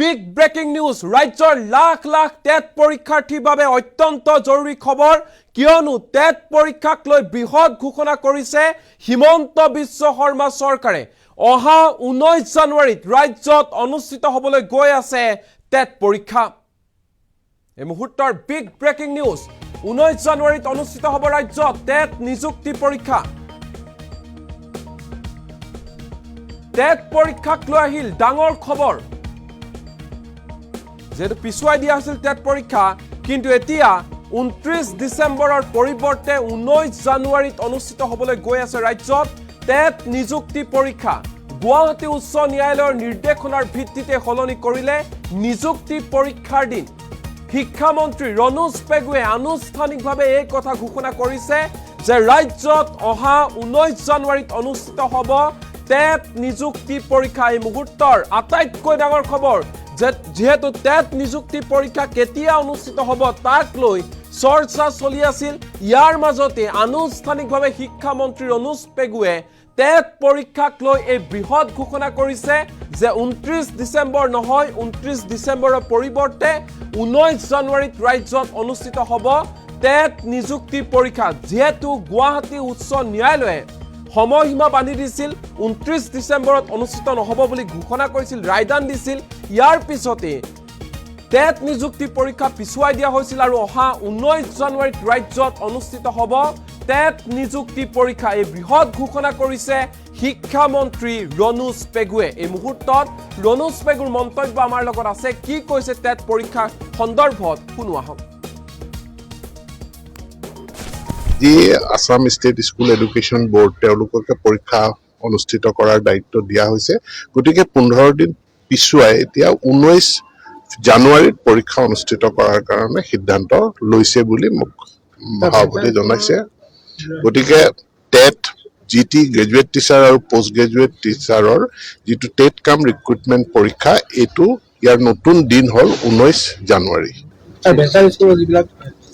big breaking news ৰাজ্যৰ lakh lakh TET পৰীক্ষাৰ্থীৰ বাবে অত্যন্ত জৰুৰী খবৰ কিয়নো টেট পৰীক্ষাক লৈ বৃহৎ ঘোষণা কৰিছে হিমন্ত বিশ্ব শৰ্মা চৰকাৰে অহা 19 জানুৱাৰীত ৰাজ্যত অনুষ্ঠিত হ'বলৈ গৈ আছে টেট পৰীক্ষা এই মুহূৰ্তৰ বিগ ব্ৰেকিং নিউজ 19 জানুৱাৰীত অনুষ্ঠিত হ'ব ৰাজ্যত টেট নিযুক্তি পৰীক্ষা টেট পৰীক্ষাক লৈ আহিল ডাঙৰ খবৰ যেটো পিছুৱাই দিয়া আছিল টেট পৰীক্ষা কিন্তু এতিয়া 29 ডিসেম্বৰৰ পৰিৱৰ্তে 19 জানুৱাৰীত অনুষ্ঠিত হ'বলৈ গৈ আছে ৰাজ্যত টেট নিযুক্তি পৰীক্ষা গুৱাহাটী উচ্চ ন্যায়ালয়ৰ নিৰ্দেশনাৰ ভিত্তিতে হলনি কৰিলে নিযুক্তি পৰীক্ষাৰ দিন শিক্ষা মন্ত্ৰী ৰনোজ পেগুৱে আনুষ্ঠানিকভাৱে এই কথা ঘোষণা কৰিছে যে ৰাজ্যত অহা 19 জানুৱাৰীত অনুষ্ঠিত হ'ব টেট নিযুক্তি পৰীক্ষা এই মুহূৰ্তৰ আটাইতকৈ ডাঙৰ খবৰ যেহেতু টেট নিযুক্তি পৰীক্ষা কেতিয়া অনুষ্ঠিত হ'ব তাক লৈ চৰ্চা চলি আছিল ইয়াৰ মাজতে আনুষ্ঠানিকভাৱে শিক্ষা মন্ত্ৰী ৰনোজ পেগুৱে টেট পৰীক্ষাক লৈ এই বৃহৎ ঘোষণা কৰিছে যে 29 ডিসেম্বৰ নহয় 29 ডিসেম্বৰৰ পৰিৱৰ্তে 19 জানুৱাৰীত ৰাজ্যত অনুষ্ঠিত হ'ব টেট নিযুক্তি পৰীক্ষা যেহেতু গুৱাহাটী উচ্চ ন্যায়ালয়ে সময়সীমা বান্ধি দিছিল 29 ডিসেম্বৰত অনুষ্ঠিত নহব বুলি ঘোষণা কৰিছিল ৰায়দান দিছিল ইয়াৰ পিছতে টেট নিযুক্তি পৰীক্ষা পিছুৱাই দিয়া হৈছিল আৰু অহা 19 জানুৱাৰীত ৰাজ্যত অনুষ্ঠিত হ'ব টেট নিযুক্তি পৰীক্ষা এই বৃহৎ ঘোষণা কৰিছে শিক্ষা মন্ত্ৰী ৰনোজ পেগুৱে এই মুহূৰ্তত ৰনোজ পেগুৰ মন্তব্য আমাৰ লগত আছে কি কৈছে টেট পৰীক্ষা সন্দৰ্ভত শুনোৱা হওক Assam state school education board তেওঁলোককে পৰীক্ষা অনুষ্ঠিত কৰাৰ দায়িত্ব দিয়া হৈছে গতিকে 15 দিন পিছুৱাই এতিয়া 19 জানুৱাৰীত পৰীক্ষা অনুষ্ঠিত কৰাৰ কাৰণে সিদ্ধান্ত লৈছে বুলি মোক সভাপতি জনাইছে গতিকে টেট জিটি গ্ৰেজুৱেট টিচাৰ আৰু পোষ্ট গ্ৰেজুৱেট টিচাৰৰ যেটো টেট কাম ৰিক্ৰুটমেন্ট পৰীক্ষা এটো ইয়াৰ নতুন দিন হল 19 জানুৱাৰী বেচাৰ স্কুলৰ যিবিলাক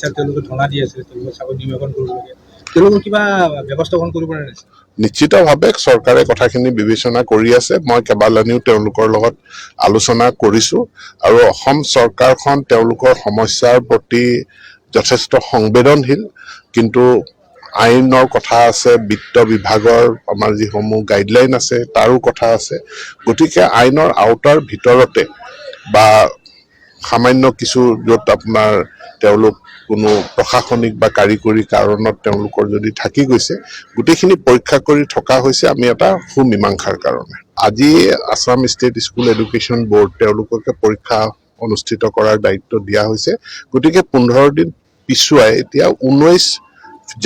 তেওঁলোকে ধনা দি আছে তেওঁলোকে চাকৰি নিয়োজন কৰিব লাগে তেওঁলোকে কিবা ব্যৱস্থাপন কৰিব পাৰে নিশ্চিতভাৱে চৰকাৰে কথাখিনি বিবেচনা কৰি আছে মই কেবালানিও তেওঁলোকৰ লগত আলোচনা কৰিছো আৰু অসম চৰকাৰখন তেওঁলোকৰ সমস্যাৰ প্ৰতি যথেষ্ট সংবেদনশীল কিন্তু আইনৰ কথা আছে বিত্ত বিভাগৰ আমাৰ যি সমূহ গাইডলাইন আছে তাৰো কথা আছে গতিকে আইনৰ আওতাৰ ভিতৰতে বা সামান্য কিছু যত আপোনাৰ তেওঁলোক কোনো প্ৰশাসনিক বা কাৰিকৰী কাৰণত তেওঁলোকৰ যদি থাকি গৈছে গুটেখিনি পৰীক্ষা কৰি থকা হৈছে আমি এটা সুমীমাংসাৰ কাৰণে আজি Assam state school education board তেওঁলোককে পৰীক্ষা অনুষ্ঠিত কৰাৰ দায়িত্ব দিয়া হৈছে গতিকে 15 দিন পিছুৱাই এতিয়া 19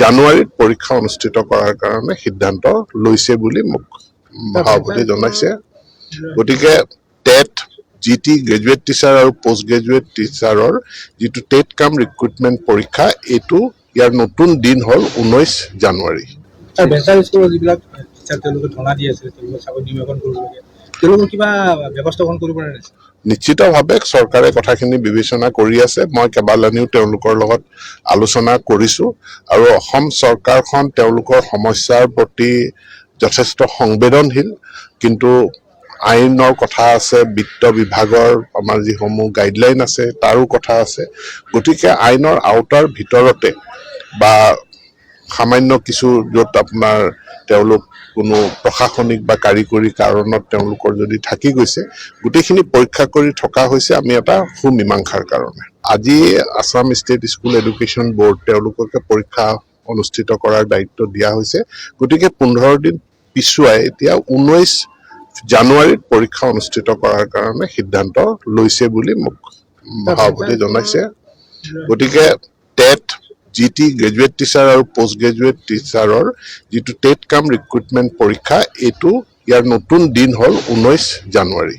জানুৱাৰীত পৰীক্ষা অনুষ্ঠিত কৰাৰ কাৰণে সিদ্ধান্ত লৈছে বুলি মোক সভাপতি জনাইছে গতিকে টেট জিটি গ্ৰেজুৱেট টিচাৰ আৰু পোষ্ট গ্ৰেজুৱেট টিচাৰৰ যেটো টেট কাম ৰিক্ৰুটমেন্ট পৰীক্ষা এটো ইয়াৰ নতুন দিন হল 19 জানুৱাৰী বেচাৰ স্কুলৰ যিবিলাক তেওঁলোকে ধনা দি আছে তেওঁলোকে চাকৰি নিয়োজন কৰিব লাগে তেওঁলোকে কিবা ব্যৱস্থাপন কৰিব পাৰে নিশ্চিতভাৱে চৰকাৰে কথাখিনি বিবেচনা কৰি আছে মই কেবালানিও তেওঁলোকৰ লগত আলোচনা কৰিছো আৰু অসম চৰকাৰখন তেওঁলোকৰ সমস্যাৰ প্ৰতি যথেষ্ট সংবেদনশীল কিন্তু আইনৰ কথা আছে বিত্ত বিভাগৰ আমাৰ যি সমূহ গাইডলাইন আছে তাৰো কথা আছে গতিকে আইনৰ আওতাৰ ভিতৰতে বা সামান্য কিছু যত আপোনাৰ তেওঁলোক কোনো প্ৰশাসনিক বা কাৰিকৰী কাৰণত তেওঁলোকৰ যদি থাকি গৈছে গুটেখিনি পৰীক্ষা কৰি থকা হৈছে আমি এটা সুমীমাংসাৰ কাৰণে আজি Assam state school education board তেওঁলোককে পৰীক্ষা অনুষ্ঠিত কৰাৰ দায়িত্ব দিয়া হৈছে গতিকে 15 দিন পিছুৱাই এতিয়া 19 জানুৱাৰীত পৰীক্ষা অনুষ্ঠিত কৰাৰ কাৰণে সিদ্ধান্ত লৈছে বুলি মোক সভাপতি জনাইছে গতিকে টেট জিটি গ্ৰেজুৱেট টিচাৰ আৰু পোষ্ট গ্ৰেজুৱেট টিচাৰৰ যেটো টেট কাম ৰিক্ৰুটমেন্ট পৰীক্ষা এটো ইয়াৰ নতুন দিন হল 19 জানুৱাৰী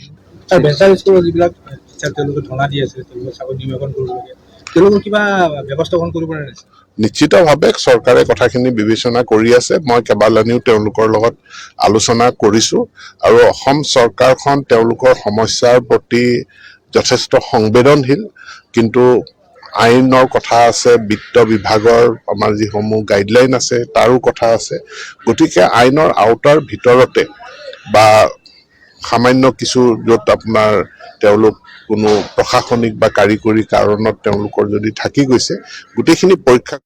বেচাৰ স্কুলৰ যিবিলাক তেওঁলোকে ধনা দি আছে তেওঁলোকে চাকৰি নিয়োজন কৰিব লাগে তেওঁলোকে কিবা ব্যৱস্থাপন কৰিব পাৰে নিশ্চিতভাৱে চৰকাৰে কথাখিনি বিবেচনা কৰি আছে মই কেবালানিও তেওঁলোকৰ লগত আলোচনা কৰিছো আৰু অসম চৰকাৰখন তেওঁলোকৰ সমস্যাৰ প্ৰতি যথেষ্ট সংবেদনশীল কিন্তু আইনৰ কথা আছে বিত্ত বিভাগৰ আমাৰ যি সমূহ গাইডলাইন আছে তাৰো কথা আছে গতিকে আইনৰ আওতাৰ ভিতৰতে বা সামান্য কিছু য'ত আপোনাৰ তেওঁলোক কোনো প্ৰশাসনিক বা কাৰিকৰী কাৰণত তেওঁলোকৰ যদি থাকি গৈছে গোটেইখিনি পৰীক্ষা